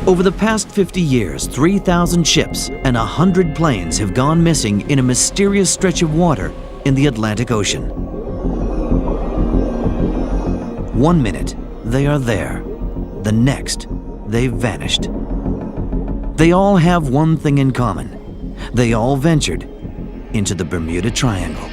Over the past 50 years, 3,000 ships and 100 planes have gone missing in a mysterious stretch of water in the Atlantic Ocean. One minute, they are there. The next, they've vanished. They all have one thing in common. They all ventured into the Bermuda Triangle.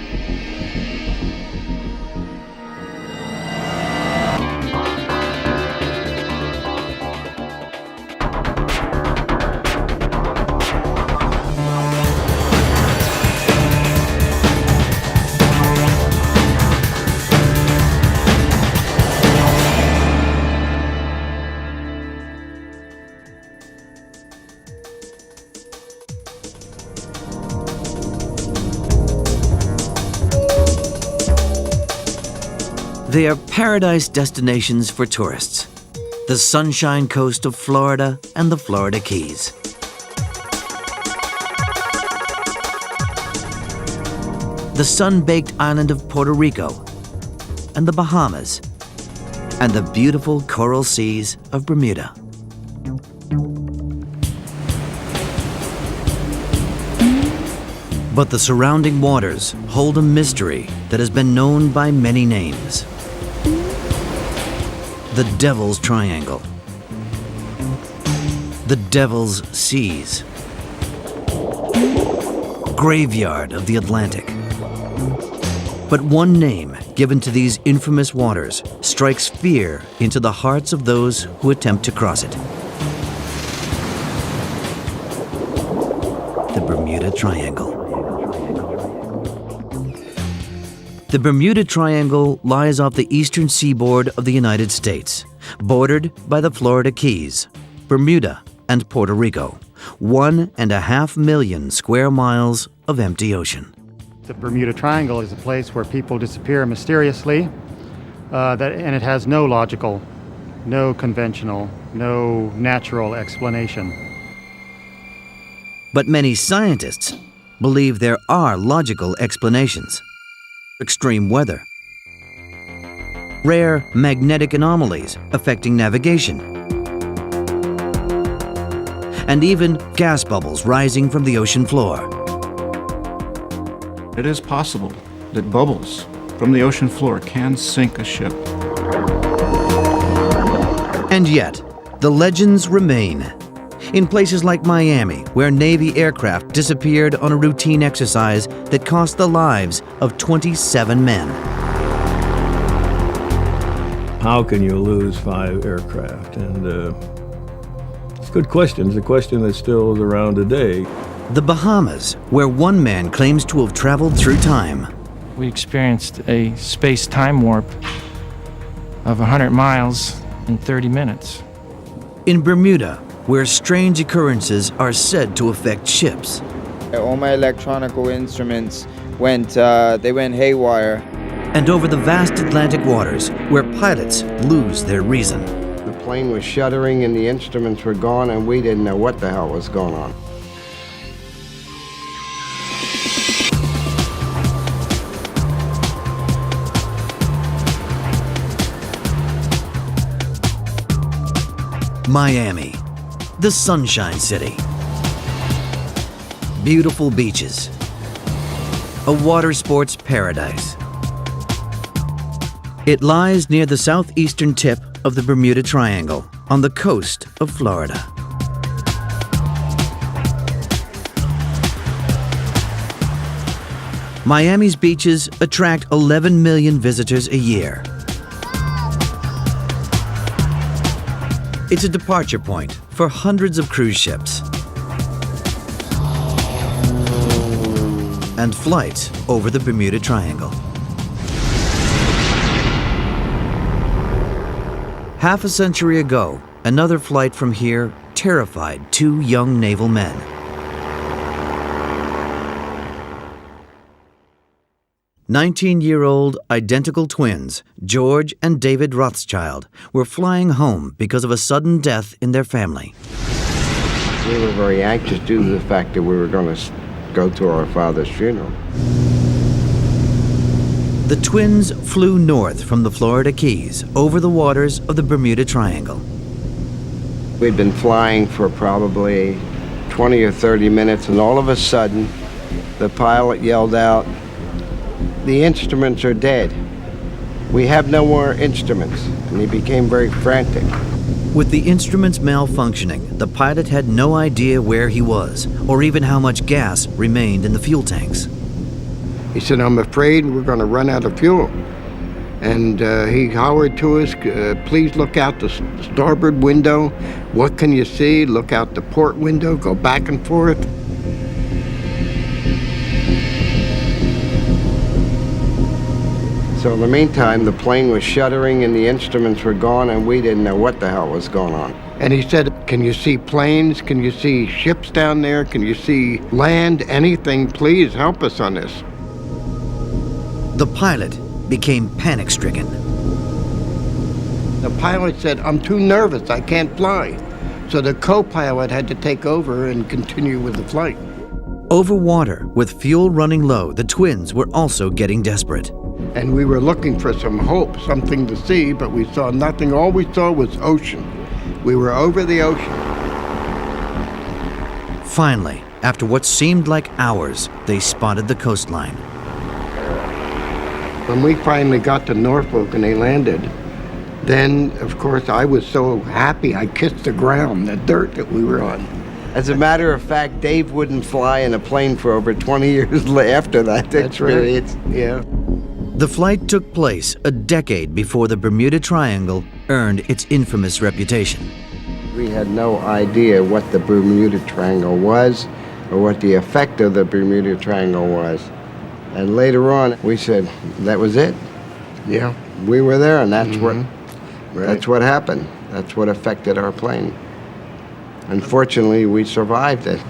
They are paradise destinations for tourists. The Sunshine Coast of Florida and the Florida Keys. The sun-baked island of Puerto Rico and the Bahamas, and the beautiful coral seas of Bermuda. But the surrounding waters hold a mystery that has been known by many names. The Devil's Triangle, the Devil's Seas, Graveyard of the Atlantic. But one name given to these infamous waters strikes fear into the hearts of those who attempt to cross it. The Bermuda Triangle. The Bermuda Triangle lies off the eastern seaboard of the United States, bordered by the Florida Keys, Bermuda, and Puerto Rico. 1.5 million square miles of empty ocean. The Bermuda Triangle is a place where people disappear mysteriously, and it has no logical, no conventional, no natural explanation. But many scientists believe there are logical explanations. Extreme weather, rare magnetic anomalies affecting navigation, and even gas bubbles rising from the ocean floor. It is possible that bubbles from the ocean floor can sink a ship. And yet, the legends remain. In places like Miami, where Navy aircraft disappeared on a routine exercise that cost the lives of 27 men. How can you lose 5 aircraft? And it's a good question. It's a question that still is around today. The Bahamas, where one man claims to have traveled through time. We experienced a space-time warp of 100 miles in 30 minutes. In Bermuda, where strange occurrences are said to affect ships. All my electronical instruments went haywire. And over the vast Atlantic waters, where pilots lose their reason. The plane was shuddering and the instruments were gone and we didn't know what the hell was going on. Miami, the Sunshine City. Beautiful beaches. A water sports paradise. It lies near the southeastern tip of the Bermuda Triangle on the coast of Florida. Miami's beaches attract 11 million visitors a year. It's a departure point for hundreds of cruise ships and flights over the Bermuda Triangle. Half a century ago, another flight from here terrified 2 young naval men. "19-year-old identical twins, George and David Rothschild, were flying home because of a sudden death in their family. We were very anxious due to the fact that we were going to go to our father's funeral. The twins flew north from the Florida Keys over the waters of the Bermuda Triangle. We'd been flying for probably 20 or 30 minutes, and all of a sudden, the pilot yelled out, "The instruments are dead. We have no more instruments." And he became very frantic. With the instruments malfunctioning, the pilot had no idea where he was or even how much gas remained in the fuel tanks. He said, "I'm afraid we're going to run out of fuel." And he hollered to us, "Please look out the starboard window. What can you see? Look out the port window, go back and forth." So in the meantime, the plane was shuddering and the instruments were gone, and we didn't know what the hell was going on. And he said, "Can you see planes? Can you see ships down there? Can you see land? Anything? Please help us on this." The pilot became panic-stricken. The pilot said, "I'm too nervous, I can't fly." So the co-pilot had to take over and continue with the flight. Over water, with fuel running low, the twins were also getting desperate. And we were looking for some hope, something to see, but we saw nothing. All we saw was ocean. We were over the ocean. Finally, after what seemed like hours, they spotted the coastline. When we finally got to Norfolk and they landed, then, of course, I was so happy I kissed the ground, the dirt that we were on. As a matter of fact, Dave wouldn't fly in a plane for over 20 years after that experience. Right. Yeah. The flight took place a decade before the Bermuda Triangle earned its infamous reputation. We had no idea what the Bermuda Triangle was or what the effect of the Bermuda Triangle was. And later on, we said, that was it. Yeah. We were there, and that's that's what happened. That's what affected our plane. Unfortunately, we survived it.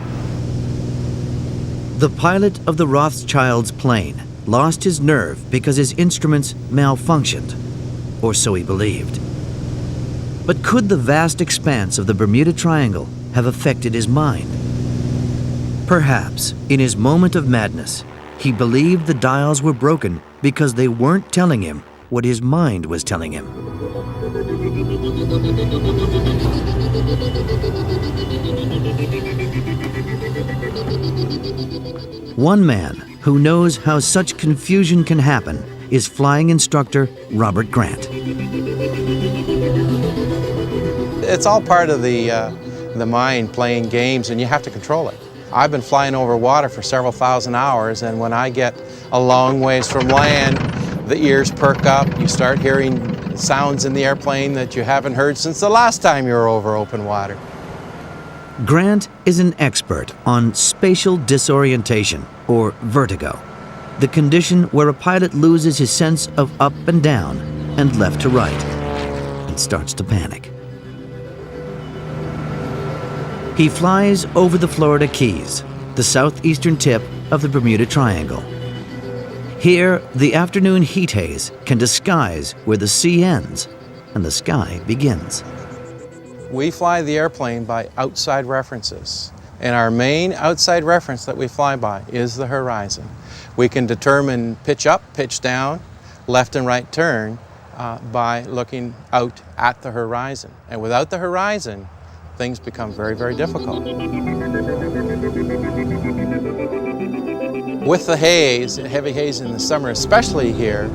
The pilot of the Rothschild's plane lost his nerve because his instruments malfunctioned, or so he believed. But could the vast expanse of the Bermuda Triangle have affected his mind? Perhaps, in his moment of madness, he believed the dials were broken because they weren't telling him what his mind was telling him. One man who knows how such confusion can happen is flying instructor Robert Grant. It's all part of the mind playing games, and you have to control it. I've been flying over water for several thousand hours, and when I get a long ways from land, the ears perk up. You start hearing sounds in the airplane that you haven't heard since the last time you were over open water. Grant is an expert on spatial disorientation, or vertigo, the condition where a pilot loses his sense of up and down and left to right and starts to panic. He flies over the Florida Keys, the southeastern tip of the Bermuda Triangle. Here, the afternoon heat haze can disguise where the sea ends and the sky begins. We fly the airplane by outside references, and our main outside reference that we fly by is the horizon. We can determine pitch up, pitch down, left and right turn by looking out at the horizon. And without the horizon, things become very, very difficult. With the haze, heavy haze in the summer, especially here,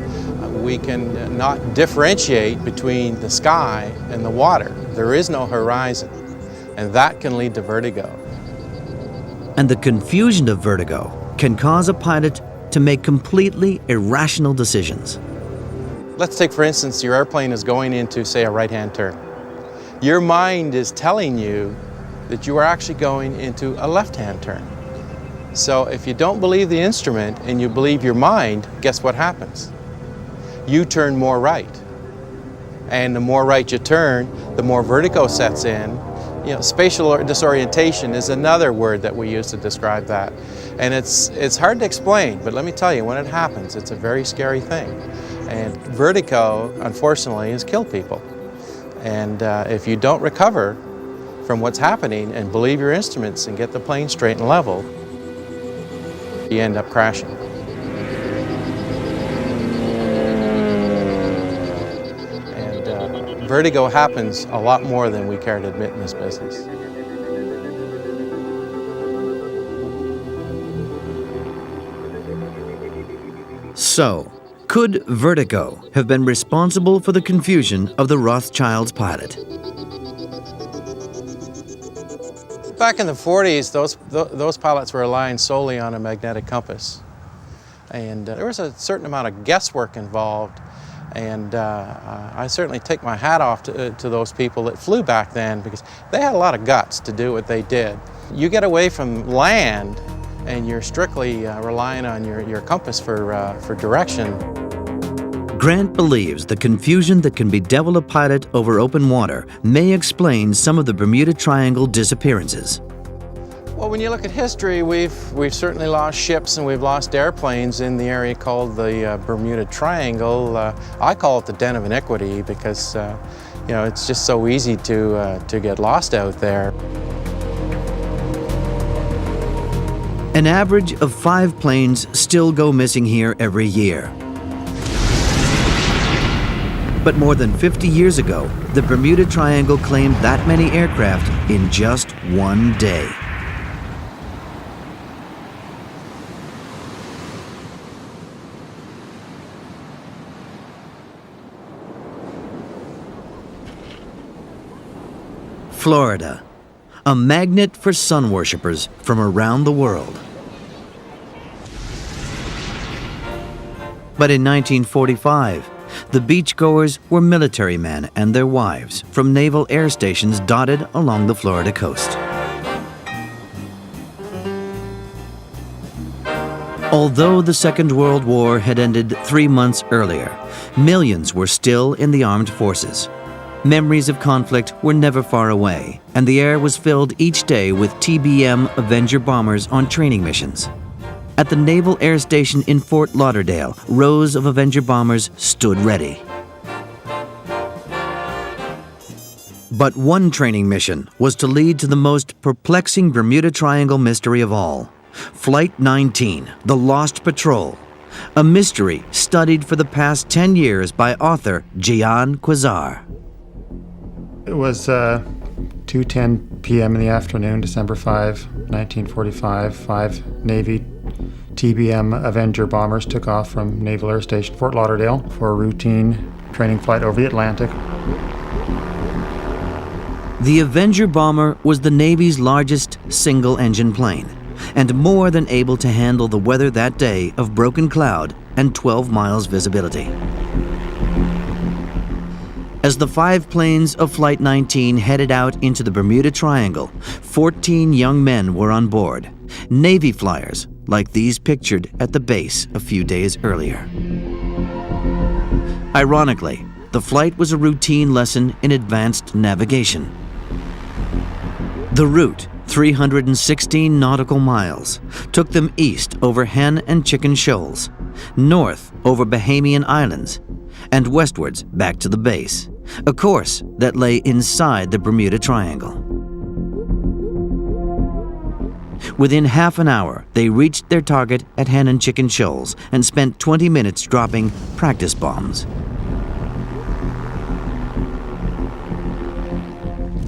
we can not differentiate between the sky and the water. There is no horizon, and that can lead to vertigo. And the confusion of vertigo can cause a pilot to make completely irrational decisions. Let's take, for instance, your airplane is going into, say, a right-hand turn. Your mind is telling you that you are actually going into a left-hand turn. So if you don't believe the instrument and you believe your mind, guess what happens? You turn more right. And the more right you turn, the more vertigo sets in. You know, spatial disorientation is another word that we use to describe that. And it's hard to explain, but let me tell you, when it happens, it's a very scary thing. And vertigo, unfortunately, has killed people. And if you don't recover from what's happening and believe your instruments and get the plane straight and level, you end up crashing. And Vertigo happens a lot more than we care to admit in this business. So, could vertigo have been responsible for the confusion of the Rothschild's pilot? Back in the 40s, those pilots were relying solely on a magnetic compass. And there was a certain amount of guesswork involved. And I certainly take my hat off to those people that flew back then, because they had a lot of guts to do what they did. You get away from land and you're strictly relying on your compass for direction. Grant believes the confusion that can bedevil a pilot over open water may explain some of the Bermuda Triangle disappearances. Well, when you look at history, we've certainly lost ships and we've lost airplanes in the area called the Bermuda Triangle. I call it the den of iniquity because you know, it's just so easy to get lost out there. An average of 5 planes still go missing here every year. But more than 50 years ago, the Bermuda Triangle claimed that many aircraft in just one day. Florida, a magnet for sun worshippers from around the world. But in 1945, the beachgoers were military men and their wives from naval air stations dotted along the Florida coast. Although the Second World War had ended 3 months earlier, millions were still in the armed forces. Memories of conflict were never far away, and the air was filled each day with TBM Avenger bombers on training missions. At the Naval Air Station in Fort Lauderdale, rows of Avenger bombers stood ready. But one training mission was to lead to the most perplexing Bermuda Triangle mystery of all. Flight 19, the Lost Patrol. A mystery studied for the past 10 years by author Gian Quasar. It was 2:10 p.m. in the afternoon, December 5, 1945. 5 Navy TBM Avenger bombers took off from Naval Air Station Fort Lauderdale for a routine training flight over the Atlantic. The Avenger bomber was the Navy's largest single-engine plane, and more than able to handle the weather that day of broken cloud and 12 miles visibility. As the 5 planes of Flight 19 headed out into the Bermuda Triangle, 14 young men were on board, Navy flyers like these pictured at the base a few days earlier. Ironically, the flight was a routine lesson in advanced navigation. The route, 316 nautical miles, took them east over Hen and Chicken Shoals, north over Bahamian Islands, and westwards back to the base, a course that lay inside the Bermuda Triangle. Within half an hour, they reached their target at Hen and Chicken Shoals and spent 20 minutes dropping practice bombs.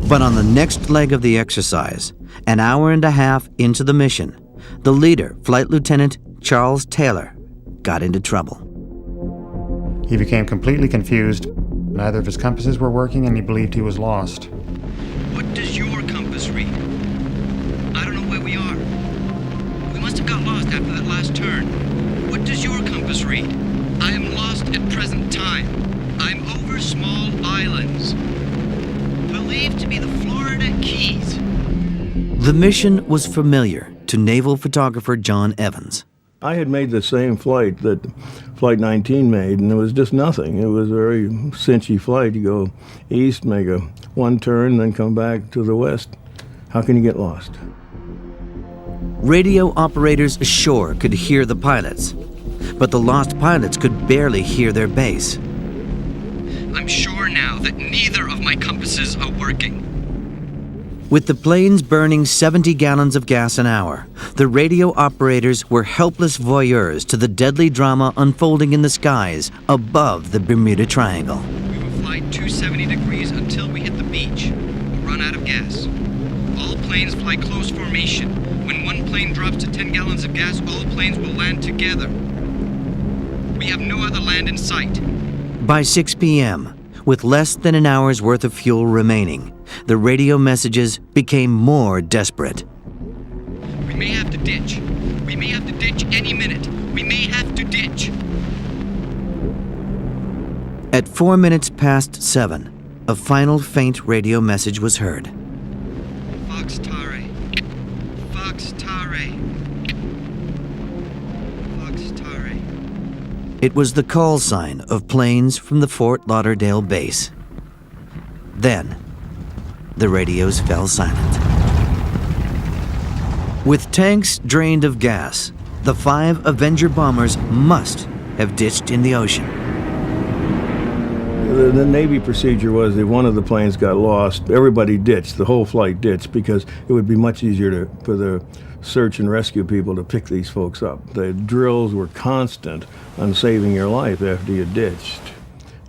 But on the next leg of the exercise, an hour and a half into the mission, the leader, Flight Lieutenant Charles Taylor, got into trouble. He became completely confused. Neither of his compasses were working, and he believed he was lost. What does your compass read? I don't know where we are. We must have got lost after that last turn. What does your compass read? I am lost at present time. I'm over small islands, believed to be the Florida Keys. The mission was familiar to naval photographer John Evans. I had made the same flight that Flight 19 made, and it was just nothing. It was a very cinchy flight. You go east, make a one turn, then come back to the west. How can you get lost? Radio operators ashore could hear the pilots, but the lost pilots could barely hear their base. I'm sure now that neither of my compasses are working. With the planes burning 70 gallons of gas an hour, the radio operators were helpless voyeurs to the deadly drama unfolding in the skies above the Bermuda Triangle. We were flight 270 degrees until we hit the beach. We'll run out of gas. All planes fly close formation. When one plane drops to 10 gallons of gas, all planes will land together. We have no other land in sight. By 6 p.m., with less than an hour's worth of fuel remaining, the radio messages became more desperate. We may have to ditch. We may have to ditch any minute. We may have to ditch. At 4 minutes past 7, a final faint radio message was heard. Fox Tare. Fox Tare. Fox Tare. It was the call sign of planes from the Fort Lauderdale base. Then, the radios fell silent. With tanks drained of gas, the 5 Avenger bombers must have ditched in the ocean. The Navy procedure was if one of the planes got lost, everybody ditched, the whole flight ditched, because it would be much easier for the search and rescue people to pick these folks up. The drills were constant on saving your life after you ditched.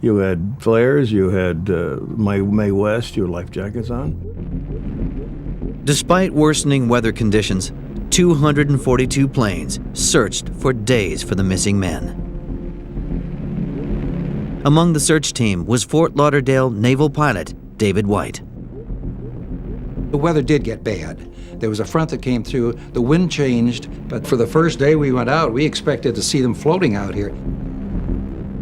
You had flares, you had Mae West, you had life jackets on. Despite worsening weather conditions, 242 planes searched for days for the missing men. Among the search team was Fort Lauderdale naval pilot David White. The weather did get bad. There was a front that came through, the wind changed, but for the first day we went out, we expected to see them floating out here.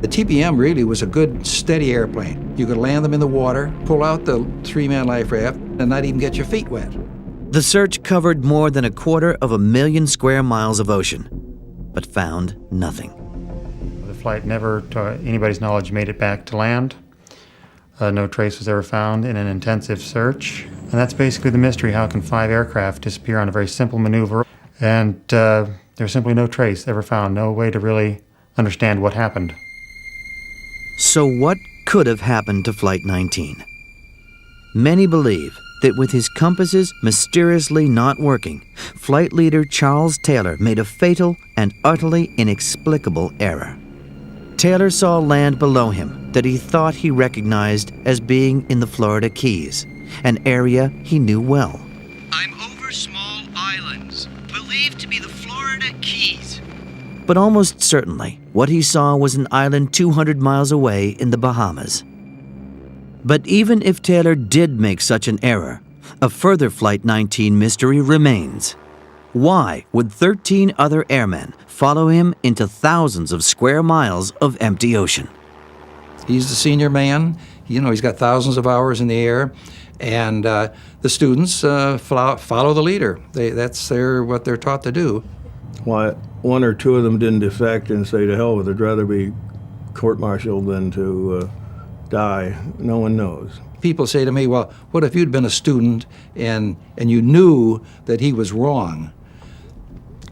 The TPM really was a good, steady airplane. You could land them in the water, pull out the 3-man life raft, and not even get your feet wet. The search covered more than 250,000 square miles of ocean, but found nothing. The flight never, to anybody's knowledge, made it back to land. No trace was ever found in an intensive search. And that's basically the mystery. How can 5 aircraft disappear on a very simple maneuver? And there's simply no trace ever found, no way to really understand what happened. So what could have happened to Flight 19? Many believe that with his compasses mysteriously not working, flight leader Charles Taylor made a fatal and utterly inexplicable error. Taylor saw land below him that he thought he recognized as being in the Florida Keys, an area he knew well. I'm over small islands, believed to be the Florida Keys. But almost certainly, what he saw was an island 200 miles away in the Bahamas. But even if Taylor did make such an error, a further Flight 19 mystery remains. Why would 13 other airmen follow him into thousands of square miles of empty ocean? He's the senior man. You know, he's got thousands of hours in the air, and the students follow the leader. That's what they're taught to do. Why 1 or 2 of them didn't defect and say to hell with it, I'd rather be court-martialed than to die, no one knows. People say to me, well, what if you'd been a student and you knew that he was wrong?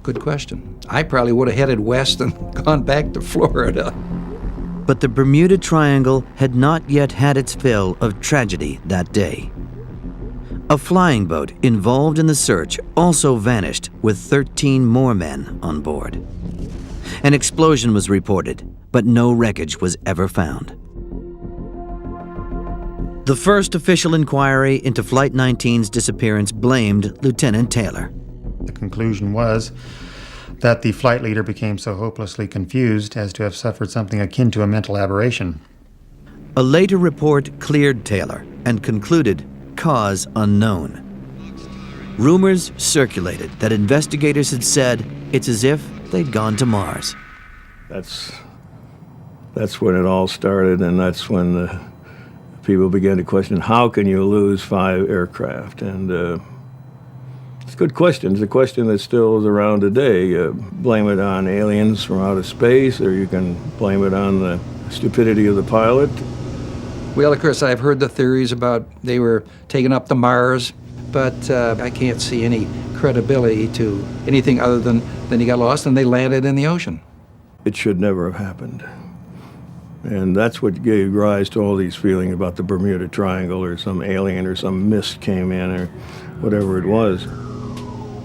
Good question. I probably would have headed west and gone back to Florida. But the Bermuda Triangle had not yet had its fill of tragedy that day. A flying boat involved in the search also vanished with 13 more men on board. An explosion was reported, but no wreckage was ever found. The first official inquiry into Flight 19's disappearance blamed Lieutenant Taylor. The conclusion was that the flight leader became so hopelessly confused as to have suffered something akin to a mental aberration. A later report cleared Taylor and concluded cause unknown. Rumors circulated that investigators had said it's as if they'd gone to Mars. That's when it all started, and that's when the people began to question, how can you lose 5 aircraft? And it's a good question. It's a question that still is around today. Blame it on aliens from outer space, or you can blame it on the stupidity of the pilot. Well, of course, I've heard the theories about they were taken up to Mars, but I can't see any credibility to anything other than he got lost and they landed in the ocean. It should never have happened. And that's what gave rise to all these feelings about the Bermuda Triangle, or some alien or some mist came in, or whatever it was.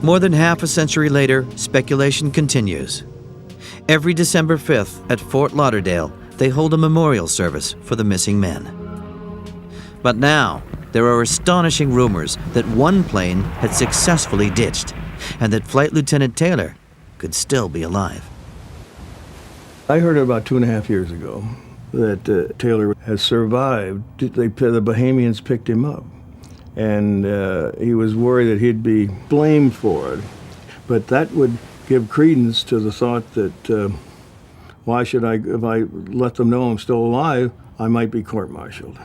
More than half a century later, speculation continues. Every December 5th at Fort Lauderdale, they hold a memorial service for the missing men. But now, there are astonishing rumors that one plane had successfully ditched and that Flight Lieutenant Taylor could still be alive. I heard about 2.5 years ago that Taylor has survived. The Bahamians picked him up, and he was worried that he'd be blamed for it. But that would give credence to the thought that why should I, if I let them know I'm still alive, I might be court-martialed.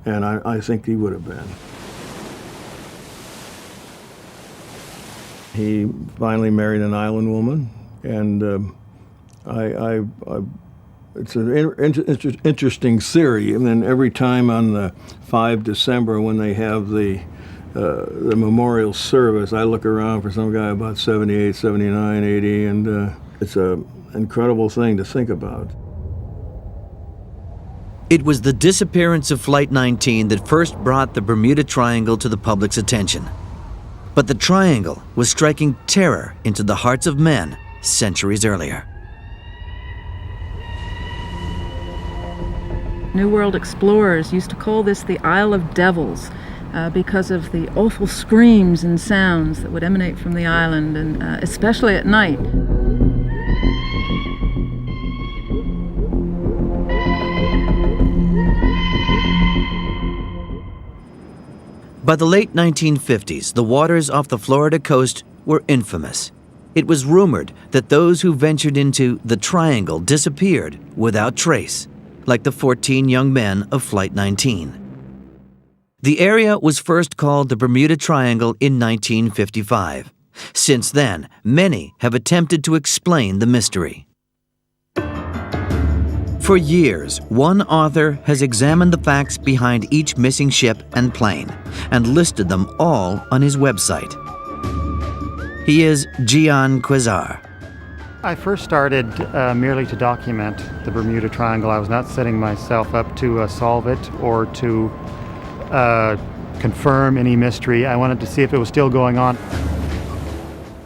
And I think he would have been. He finally married an island woman, and it's an interesting theory. And then every time on the 5 December when they have the memorial service, I look around for some guy about 78, 79, 80, and it's an incredible thing to think about. It was the disappearance of Flight 19 that first brought the Bermuda Triangle to the public's attention. But the triangle was striking terror into the hearts of men centuries earlier. New World explorers used to call this the Isle of Devils because of the awful screams and sounds that would emanate from the island, and especially at night. By the late 1950s, the waters off the Florida coast were infamous. It was rumored that those who ventured into the Triangle disappeared without trace, like the 14 young men of Flight 19. The area was first called the Bermuda Triangle in 1955. Since then, many have attempted to explain the mystery. For years, one author has examined the facts behind each missing ship and plane and listed them all on his website. He is Gian Quasar. I first started merely to document the Bermuda Triangle. I was not setting myself up to solve it or to confirm any mystery. I wanted to see if it was still going on.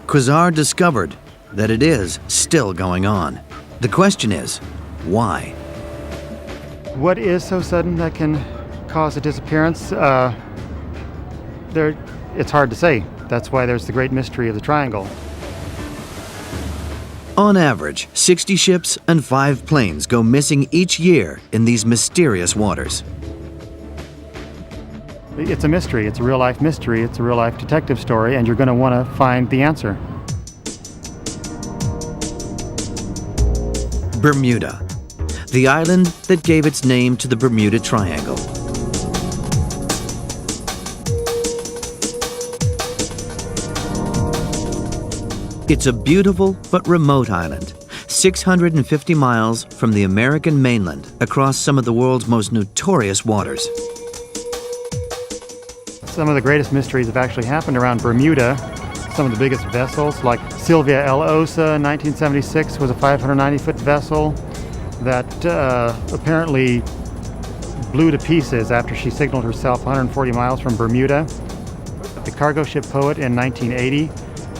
Quasar discovered that it is still going on. The question is, why? What is so sudden that can cause a disappearance? It's hard to say. That's why there's the great mystery of the triangle. On average, 60 ships and 5 planes go missing each year in these mysterious waters. It's a mystery. It's a real-life mystery. It's a real-life detective story, and you're going to want to find the answer. Bermuda, the island that gave its name to the Bermuda Triangle. It's a beautiful but remote island, 650 miles from the American mainland across some of the world's most notorious waters. Some of the greatest mysteries have actually happened around Bermuda. Some of the biggest vessels, like Sylvia El Osa in 1976, was a 590-foot vessel that apparently blew to pieces after she signaled herself 140 miles from Bermuda. The cargo ship Poet in 1980,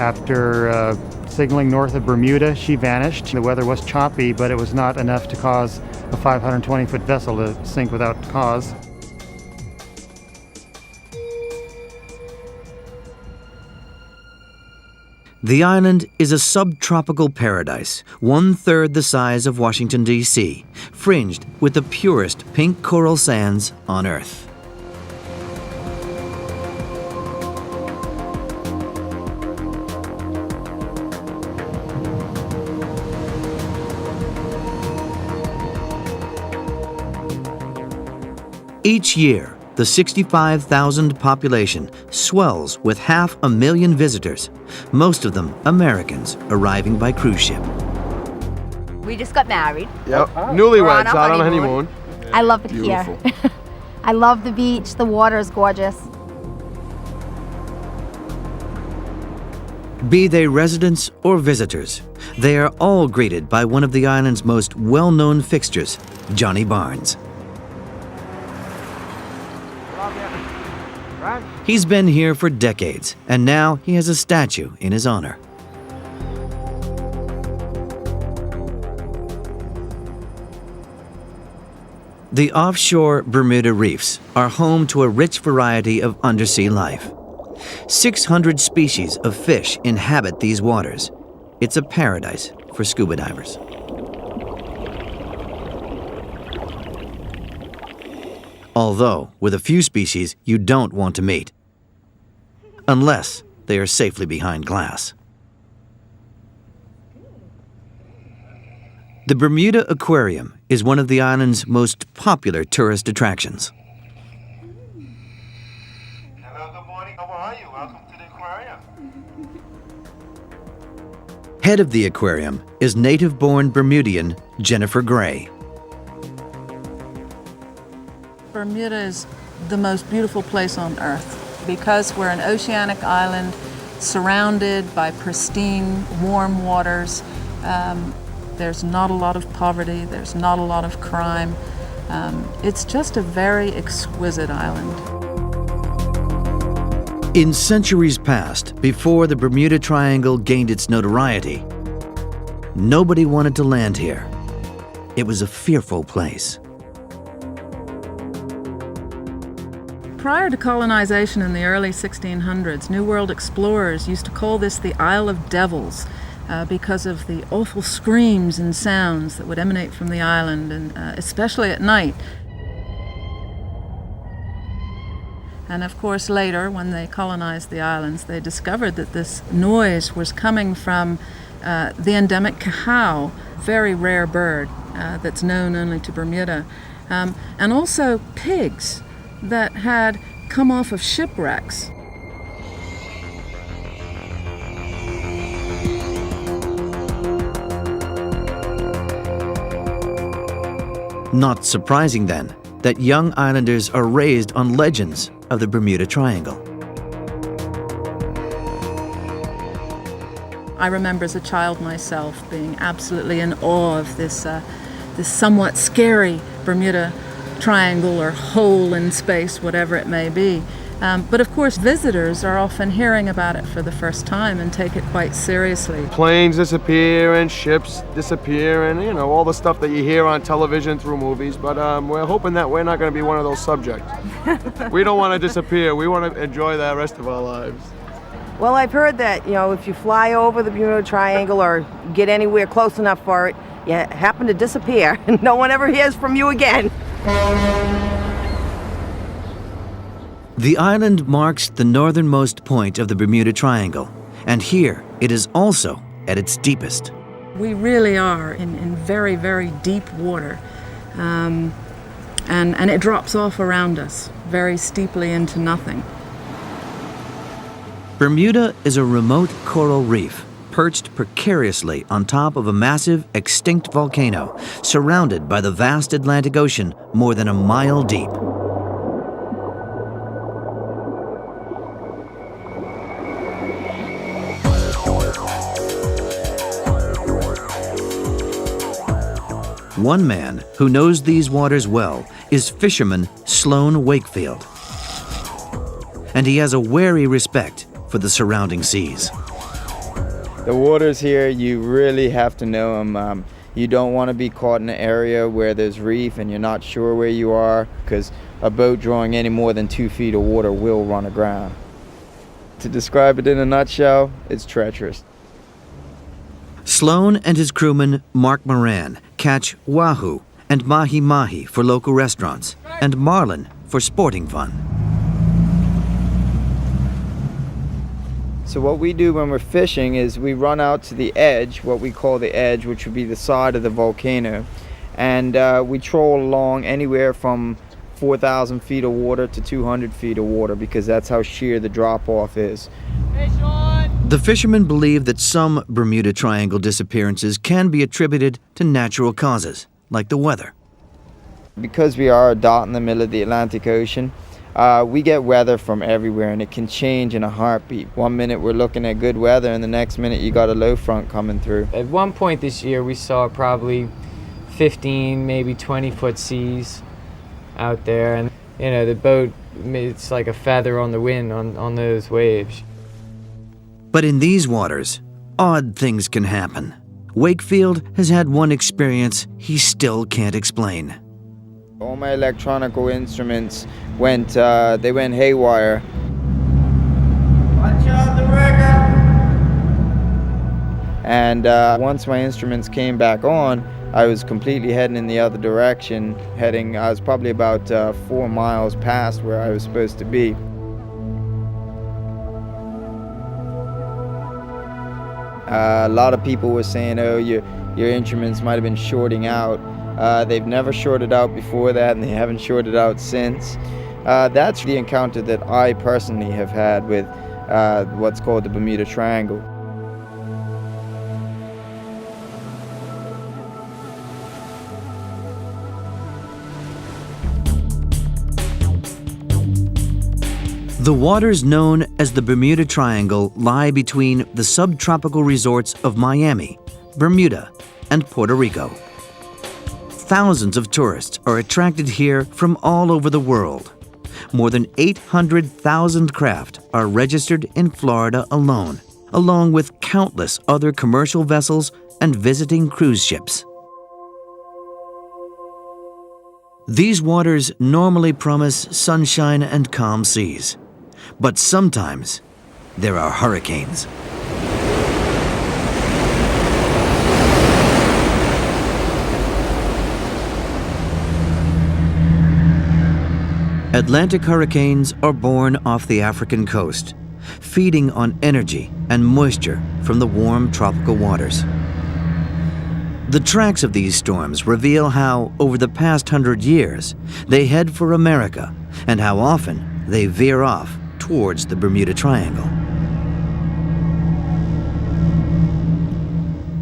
after signaling north of Bermuda, she vanished. The weather was choppy, but it was not enough to cause a 520-foot vessel to sink without cause. The island is a subtropical paradise, 1/3 the size of Washington, D.C., fringed with the purest pink coral sands on Earth. Each year, the 65,000 population swells with 500,000 visitors, most of them Americans arriving by cruise ship. We just got married. Yep, We're newlyweds on out our on a honeymoon. I love it Beautiful. here. I love the beach. The water is gorgeous. Be they residents or visitors, they are all greeted by one of the island's most well-known fixtures, Johnny Barnes. He's been here for decades, and now he has a statue in his honor. The offshore Bermuda Reefs are home to a rich variety of undersea life. 600 species of fish inhabit these waters. It's a paradise for scuba divers. Although, with a few species you don't want to meet, unless they are safely behind glass. The Bermuda Aquarium is one of the island's most popular tourist attractions. Hello, good morning. How are you? Welcome to the aquarium. Head of the aquarium is native-born Bermudian Jennifer Gray. Bermuda is the most beautiful place on earth because we're an oceanic island surrounded by pristine, warm waters. There's not a lot of poverty, there's not a lot of crime. It's just a very exquisite island. In centuries past, before the Bermuda Triangle gained its notoriety, nobody wanted to land here. It was a fearful place. Prior to colonization in the early 1600s, New World explorers used to call this the Isle of Devils because of the awful screams and sounds that would emanate from the island, and especially at night. And of course later, when they colonized the islands, they discovered that this noise was coming from the endemic cahao, very rare bird that's known only to Bermuda, and also pigs that had come off of shipwrecks. Not surprising then that young islanders are raised on legends of the Bermuda Triangle. I remember as a child myself being absolutely in awe of this somewhat scary Bermuda Triangle or hole in space, whatever it may be. But of course visitors are often hearing about it for the first time and take it quite seriously. Planes disappear and ships disappear and, you know, all the stuff that you hear on television through movies, but we're hoping that we're not going to be one of those subjects. We don't want to disappear. We want to enjoy the rest of our lives. Well, I've heard that, you know, if you fly over the Bermuda Triangle or get anywhere close enough for it, you happen to disappear and no one ever hears from you again. The island marks the northernmost point of the Bermuda Triangle, and here it is also at its deepest. We really are in very, very deep water, and it drops off around us very steeply into nothing. Bermuda is a remote coral reef perched precariously on top of a massive, extinct volcano surrounded by the vast Atlantic Ocean more than a mile deep. One man who knows these waters well is fisherman Sloan Wakefield. And he has a wary respect for the surrounding seas. The waters here, you really have to know them. You don't want to be caught in an area where there's reef and you're not sure where you are, because a boat drawing any more than 2 feet of water will run aground. To describe it in a nutshell, it's treacherous. Sloan and his crewman, Mark Moran, catch wahoo and mahi-mahi for local restaurants and marlin for sporting fun. So what we do when we're fishing is we run out to the edge, what we call the edge, which would be the side of the volcano, and we troll along anywhere from 4,000 feet of water to 200 feet of water, because that's how sheer the drop-off is. The fishermen believe that some Bermuda Triangle disappearances can be attributed to natural causes, like the weather. Because we are a dot in the middle of the Atlantic Ocean, we get weather from everywhere, and it can change in a heartbeat. 1 minute we're looking at good weather, and the next minute you got a low front coming through. At one point this year we saw probably 15, maybe 20-foot seas out there, and you know, the boat, it's like a feather on the wind on those waves. But in these waters, odd things can happen. Wakefield has had one experience he still can't explain. All my electronical instruments went haywire. Watch out the rigger! And once my instruments came back on, I was completely heading in the other direction. I was probably about 4 miles past where I was supposed to be. A lot of people were saying, oh, your instruments might have been shorting out. They've never shorted out before that, and they haven't shorted out since. That's the encounter that I personally have had with what's called the Bermuda Triangle. The waters known as the Bermuda Triangle lie between the subtropical resorts of Miami, Bermuda, and Puerto Rico. Thousands of tourists are attracted here from all over the world. More than 800,000 craft are registered in Florida alone, along with countless other commercial vessels and visiting cruise ships. These waters normally promise sunshine and calm seas. But sometimes there are hurricanes. Atlantic hurricanes are born off the African coast, feeding on energy and moisture from the warm tropical waters. The tracks of these storms reveal how, over the past 100 years, they head for America and how often they veer off towards the Bermuda Triangle.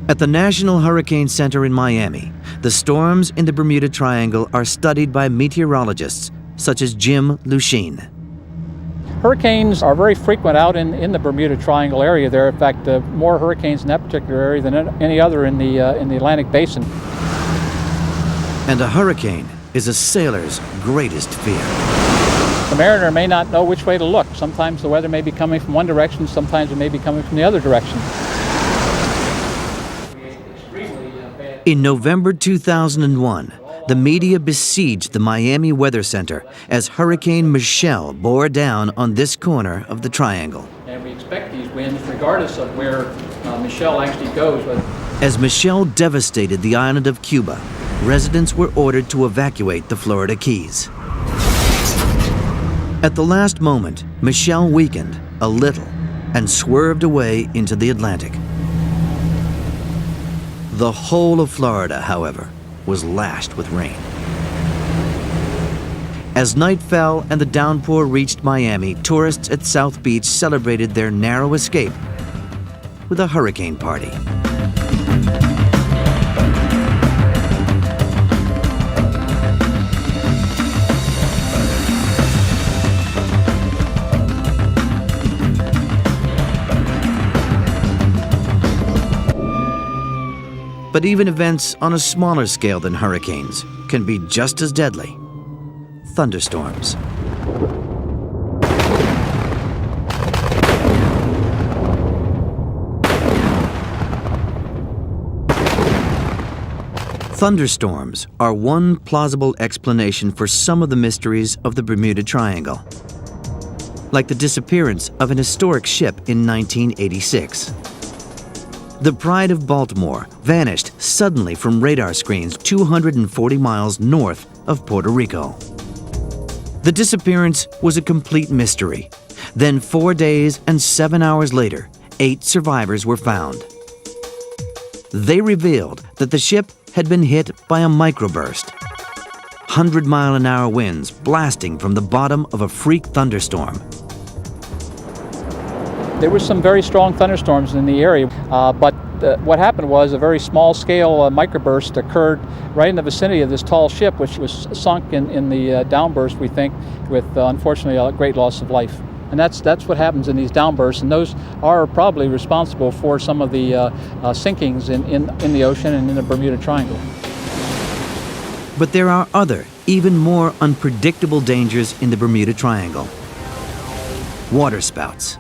At the National Hurricane Center in Miami, the storms in the Bermuda Triangle are studied by meteorologists such as Jim Lucchine. Hurricanes are very frequent out in the Bermuda Triangle area there. In fact, more hurricanes in that particular area than any other in the Atlantic Basin. And a hurricane is a sailor's greatest fear. The mariner may not know which way to look. Sometimes the weather may be coming from one direction, sometimes it may be coming from the other direction. In November 2001, the media besieged the Miami Weather Center as Hurricane Michelle bore down on this corner of the triangle. And we expect these winds regardless of where Michelle actually goes. As Michelle devastated the island of Cuba, residents were ordered to evacuate the Florida Keys. At the last moment, Michelle weakened a little and swerved away into the Atlantic. The whole of Florida, however, was lashed with rain. As night fell and the downpour reached Miami, tourists at South Beach celebrated their narrow escape with a hurricane party. But even events on a smaller scale than hurricanes can be just as deadly. Thunderstorms. Thunderstorms are one plausible explanation for some of the mysteries of the Bermuda Triangle, like the disappearance of an historic ship in 1986. The Pride of Baltimore vanished suddenly from radar screens 240 miles north of Puerto Rico. The disappearance was a complete mystery. Then 4 days and 7 hours later, 8 survivors were found. They revealed that the ship had been hit by a microburst. 100-mile-an-hour winds blasting from the bottom of a freak thunderstorm. There were some very strong thunderstorms in the area, but what happened was a very small-scale microburst occurred right in the vicinity of this tall ship, which was sunk in the downburst, we think, with unfortunately a great loss of life. And that's what happens in these downbursts, and those are probably responsible for some of the sinkings in the ocean and in the Bermuda Triangle. But there are other, even more unpredictable dangers in the Bermuda Triangle. Waterspouts.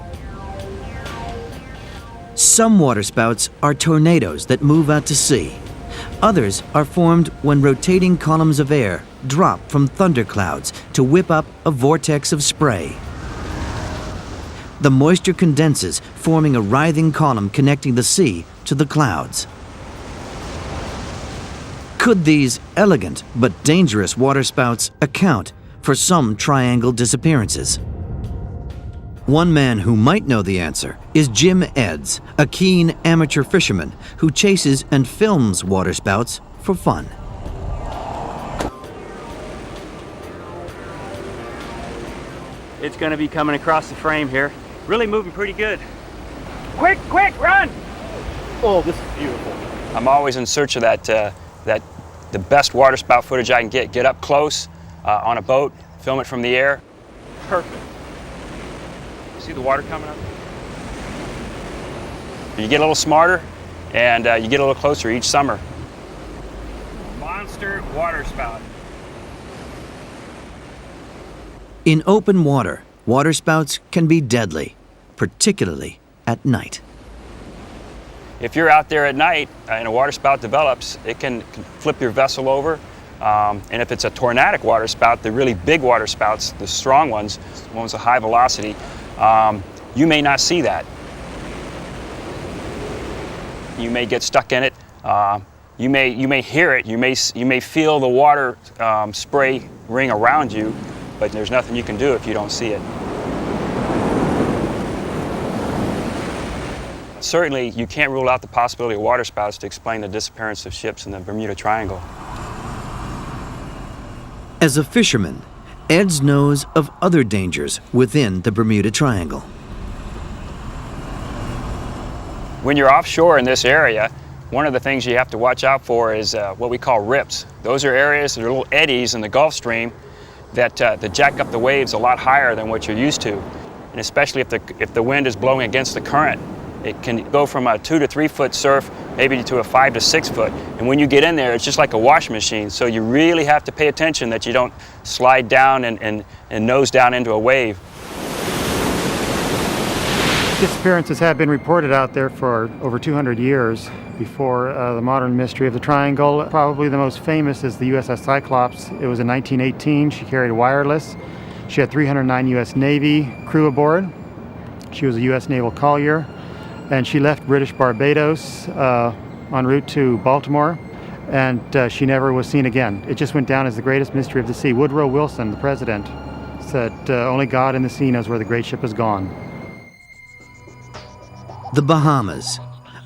Some waterspouts are tornadoes that move out to sea. Others are formed when rotating columns of air drop from thunderclouds to whip up a vortex of spray. The moisture condenses, forming a writhing column connecting the sea to the clouds. Could these elegant but dangerous waterspouts account for some triangle disappearances? One man who might know the answer is Jim Edds, a keen amateur fisherman who chases and films waterspouts for fun. It's going to be coming across the frame here. Really moving pretty good. Quick, quick, run! Oh, this is beautiful. I'm always in search of the best waterspout footage I can get. Get up close on a boat, film it from the air. Perfect. See the water coming up? You get a little smarter and you get a little closer each summer. Monster waterspout. In open water, waterspouts can be deadly, particularly at night. If you're out there at night and a waterspout develops, it can flip your vessel over. And if it's a tornadic waterspout, the really big waterspouts, the strong ones, the ones with high velocity, you may not see that. You may get stuck in it. You may hear it. You may feel the water spray ring around you, but there's nothing you can do if you don't see it. Certainly, you can't rule out the possibility of waterspouts to explain the disappearance of ships in the Bermuda Triangle. As a fisherman, Edds knows of other dangers within the Bermuda Triangle. When you're offshore in this area, one of the things you have to watch out for is what we call rips. Those are areas, they're little eddies in the Gulf Stream that jack up the waves a lot higher than what you're used to. And especially if the wind is blowing against the current, it can go from a 2 to 3 foot surf maybe to a 5 to 6 foot. And when you get in there, it's just like a washing machine. So you really have to pay attention that you don't slide down and nose down into a wave. Disappearances have been reported out there for over 200 years before the modern mystery of the Triangle. Probably the most famous is the USS Cyclops. It was in 1918. She carried wireless. She had 309 U.S. Navy crew aboard. She was a U.S. naval collier. And she left British Barbados en route to Baltimore, and she never was seen again. It just went down as the greatest mystery of the sea. Woodrow Wilson, the president, said only God in the sea knows where the great ship has gone. The Bahamas,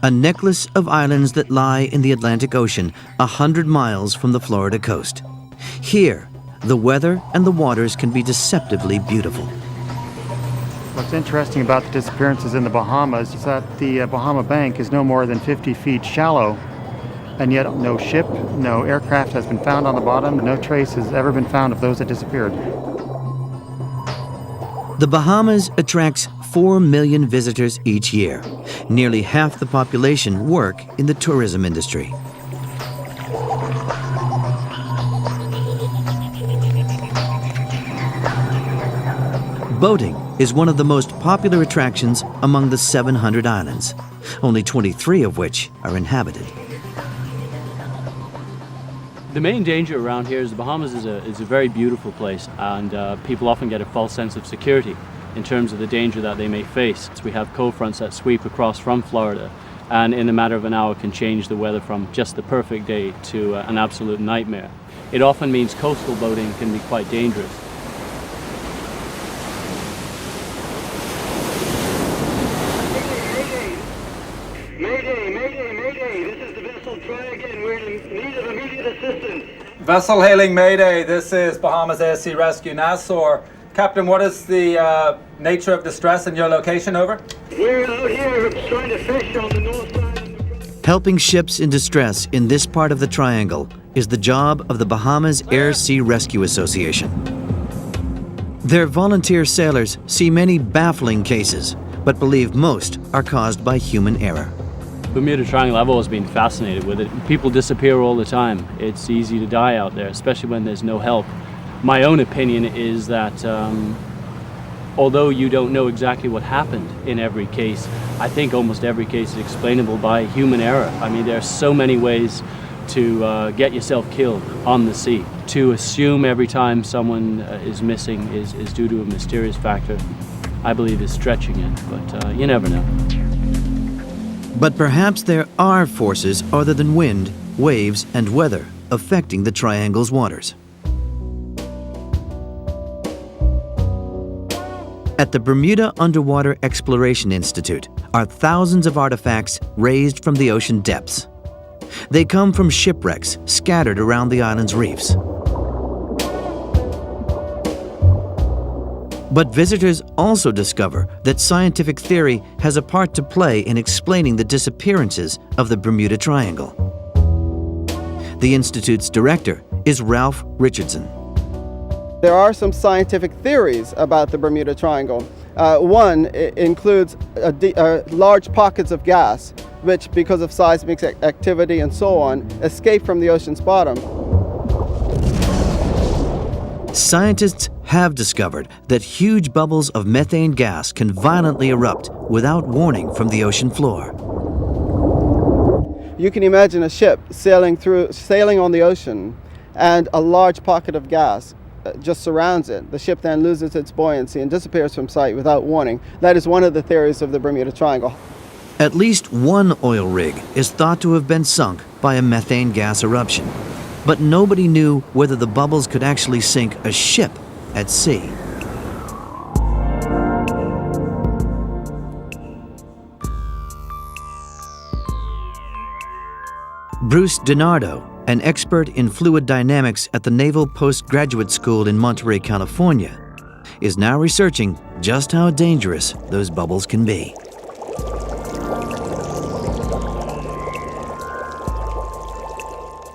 a necklace of islands that lie in the Atlantic Ocean 100 miles from the Florida coast. Here, the weather and the waters can be deceptively beautiful. What's interesting about the disappearances in the Bahamas is that the Bahama Bank is no more than 50 feet shallow, and yet no ship, no aircraft has been found on the bottom. No trace has ever been found of those that disappeared. The Bahamas attracts 4 million visitors each year. Nearly half the population work in the tourism industry. Boating is one of the most popular attractions among the 700 islands, only 23 of which are inhabited. The main danger around here is the Bahamas is a very beautiful place, and people often get a false sense of security in terms of the danger that they may face. We have cold fronts that sweep across from Florida, and in a matter of an hour can change the weather from just the perfect day to an absolute nightmare. It often means coastal boating can be quite dangerous. Vessel hailing Mayday, this is Bahamas ASC Rescue Nassau. Captain, what is the nature of distress in your location, over? We're out here trying to fish on the north side. Helping ships in distress in this part of the Triangle is the job of the Bahamas Air Sea Rescue Association. Their volunteer sailors see many baffling cases, but believe most are caused by human error. Bermuda Triangle, I've always been fascinated with it. People disappear all the time. It's easy to die out there, especially when there's no help. My own opinion is that although you don't know exactly what happened in every case, I think almost every case is explainable by human error. I mean, there are so many ways to get yourself killed on the sea. To assume every time someone is missing is due to a mysterious factor, I believe is stretching it, but you never know. But perhaps there are forces other than wind, waves, and weather affecting the Triangle's waters. At the Bermuda Underwater Exploration Institute are thousands of artifacts raised from the ocean depths. They come from shipwrecks scattered around the island's reefs. But visitors also discover that scientific theory has a part to play in explaining the disappearances of the Bermuda Triangle. The Institute's director is Ralph Richardson. There are some scientific theories about the Bermuda Triangle. One includes large pockets of gas, which, because of seismic activity and so on, escape from the ocean's bottom. Scientists have discovered that huge bubbles of methane gas can violently erupt without warning from the ocean floor. You can imagine a ship sailing on the ocean, and a large pocket of gas just surrounds it. The ship then loses its buoyancy and disappears from sight without warning. That is one of the theories of the Bermuda Triangle. At least one oil rig is thought to have been sunk by a methane gas eruption, but nobody knew whether the bubbles could actually sink a ship at sea. Bruce DiNardo, an expert in fluid dynamics at the Naval Postgraduate School in Monterey, California, is now researching just how dangerous those bubbles can be.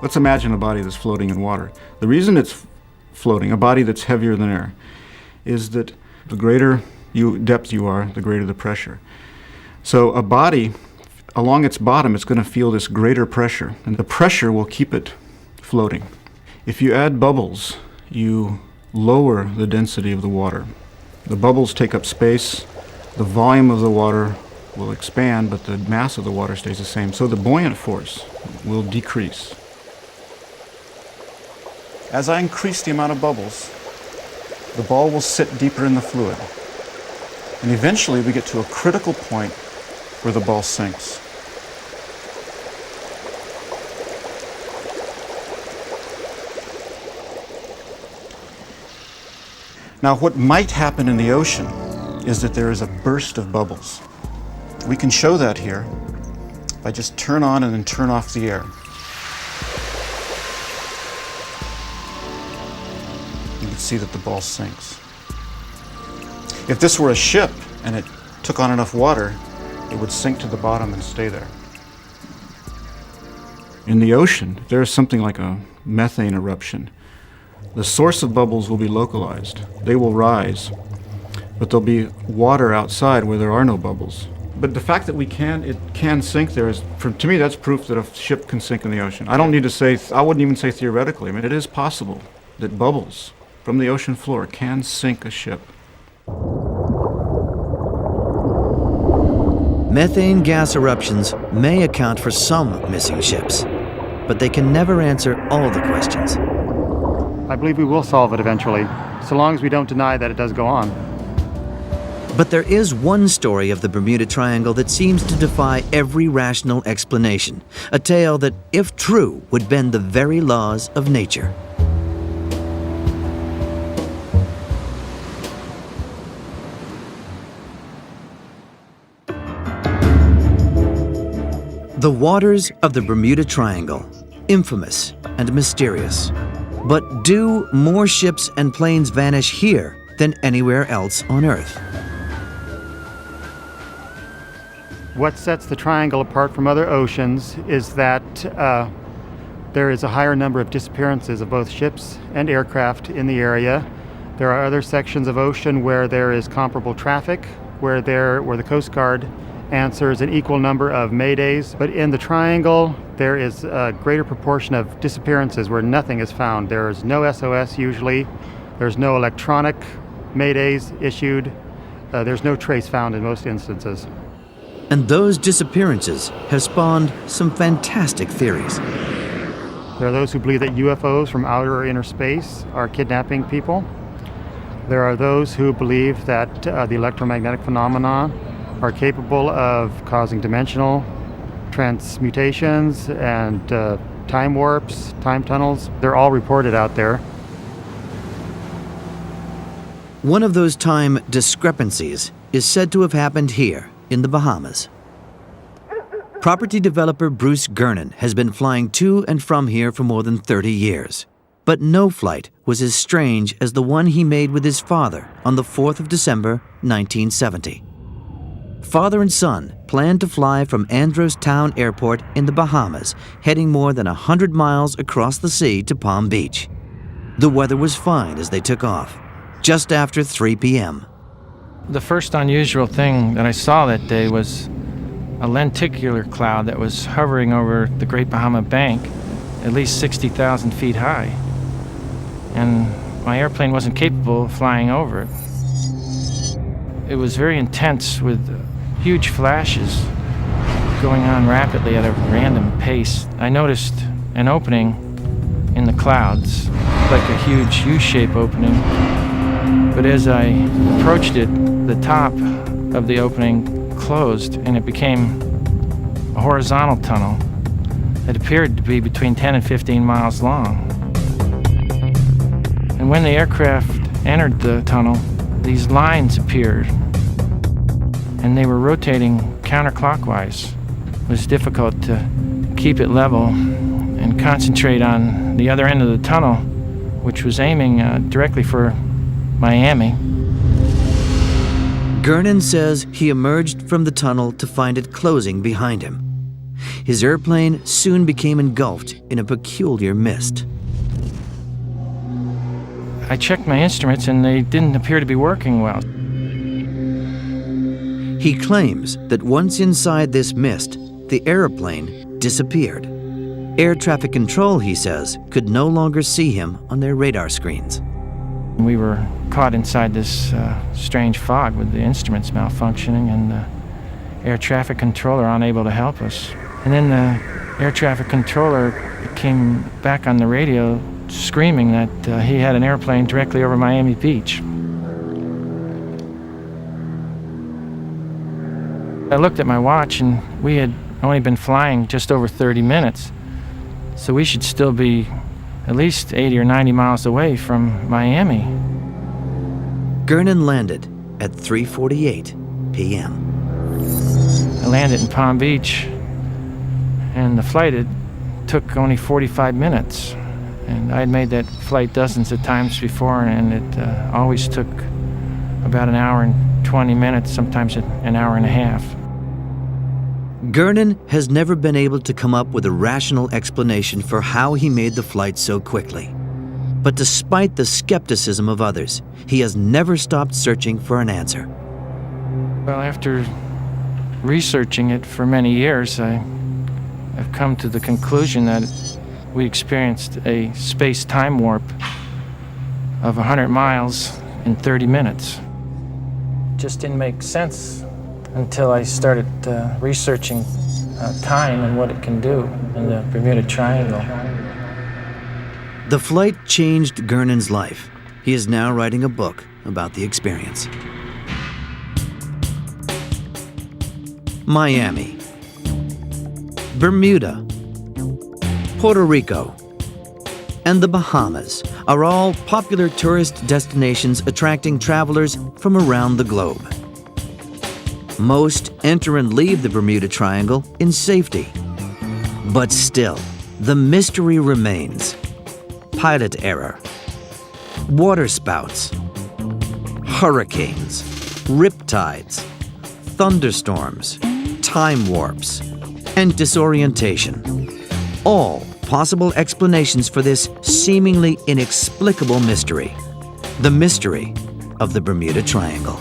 Let's imagine a body that's floating in water. The reason it's floating, a body that's heavier than air, is that the greater depth you are, the greater the pressure. So a body, along its bottom, it's going to feel this greater pressure, and the pressure will keep it floating. If you add bubbles, you lower the density of the water. The bubbles take up space, the volume of the water will expand, but the mass of the water stays the same. So the buoyant force will decrease. As I increase the amount of bubbles, the ball will sit deeper in the fluid. And eventually we get to a critical point where the ball sinks. Now, what might happen in the ocean is that there is a burst of bubbles. We can show that here if I just turn on and then turn off the air. You can see that the ball sinks. If this were a ship and it took on enough water, it would sink to the bottom and stay there. In the ocean, there is something like a methane eruption. The source of bubbles will be localized. They will rise, but there'll be water outside where there are no bubbles. But the fact that it can sink there is, to me, that's proof that a ship can sink in the ocean. I don't need to say, I wouldn't even say theoretically. I mean, it is possible that bubbles from the ocean floor can sink a ship. Methane gas eruptions may account for some missing ships, but they can never answer all the questions. I believe we will solve it eventually, so long as we don't deny that it does go on. But there is one story of the Bermuda Triangle that seems to defy every rational explanation, a tale that, if true, would bend the very laws of nature. The waters of the Bermuda Triangle, infamous and mysterious. But do more ships and planes vanish here than anywhere else on Earth? What sets the triangle apart from other oceans is that there is a higher number of disappearances of both ships and aircraft in the area. There are other sections of ocean where there is comparable traffic, where the Coast Guard answers an equal number of maydays. But in the triangle, there is a greater proportion of disappearances where nothing is found. There is no SOS usually. There's no electronic maydays issued. There's no trace found in most instances. And those disappearances have spawned some fantastic theories. There are those who believe that UFOs from outer or inner space are kidnapping people. There are those who believe that the electromagnetic phenomena are capable of causing dimensional transmutations and time warps, time tunnels. They're all reported out there. One of those time discrepancies is said to have happened here in the Bahamas. Property developer Bruce Gernon has been flying to and from here for more than 30 years. But no flight was as strange as the one he made with his father on the 4th of December, 1970. Father and son planned to fly from Andros Town Airport in the Bahamas, heading more than 100 miles across the sea to Palm Beach. The weather was fine as they took off, just after 3 p.m. The first unusual thing that I saw that day was a lenticular cloud that was hovering over the Great Bahama Bank, at least 60,000 feet high. And my airplane wasn't capable of flying over it. It was very intense with huge flashes going on rapidly at a random pace. I noticed an opening in the clouds, like a huge U-shaped opening. But as I approached it, the top of the opening closed and it became a horizontal tunnel that appeared to be between 10 and 15 miles long. And when the aircraft entered the tunnel, these lines appeared and they were rotating counterclockwise. It was difficult to keep it level and concentrate on the other end of the tunnel, which was aiming directly for Miami. Gernon says he emerged from the tunnel to find it closing behind him. His airplane soon became engulfed in a peculiar mist. I checked my instruments and they didn't appear to be working well. He claims that once inside this mist, the airplane disappeared. Air traffic control, he says, could no longer see him on their radar screens. We were caught inside this strange fog with the instruments malfunctioning and the air traffic controller unable to help us. And then the air traffic controller came back on the radio screaming that he had an airplane directly over Miami Beach. I looked at my watch and we had only been flying just over 30 minutes, so we should still be at least 80 or 90 miles away from Miami. Gernon landed at 3:48 p.m. I landed in Palm Beach, and the flight took only 45 minutes. And I had made that flight dozens of times before, and it always took about an hour and 20 minutes, sometimes an hour and a half. Gernon has never been able to come up with a rational explanation for how he made the flight so quickly. But despite the skepticism of others, he has never stopped searching for an answer. Well, after researching it for many years, I've come to the conclusion that we experienced a space-time warp of 100 miles in 30 minutes. Just didn't make sense until I started researching time and what it can do in the Bermuda Triangle. The flight changed Gernon's life. He is now writing a book about the experience. Miami, Bermuda, Puerto Rico, and the Bahamas are all popular tourist destinations attracting travelers from around the globe. Most enter and leave the Bermuda Triangle in safety. But still, the mystery remains. Pilot error, water spouts, hurricanes, riptides, thunderstorms, time warps, and disorientation. All possible explanations for this seemingly inexplicable mystery. The mystery of the Bermuda Triangle.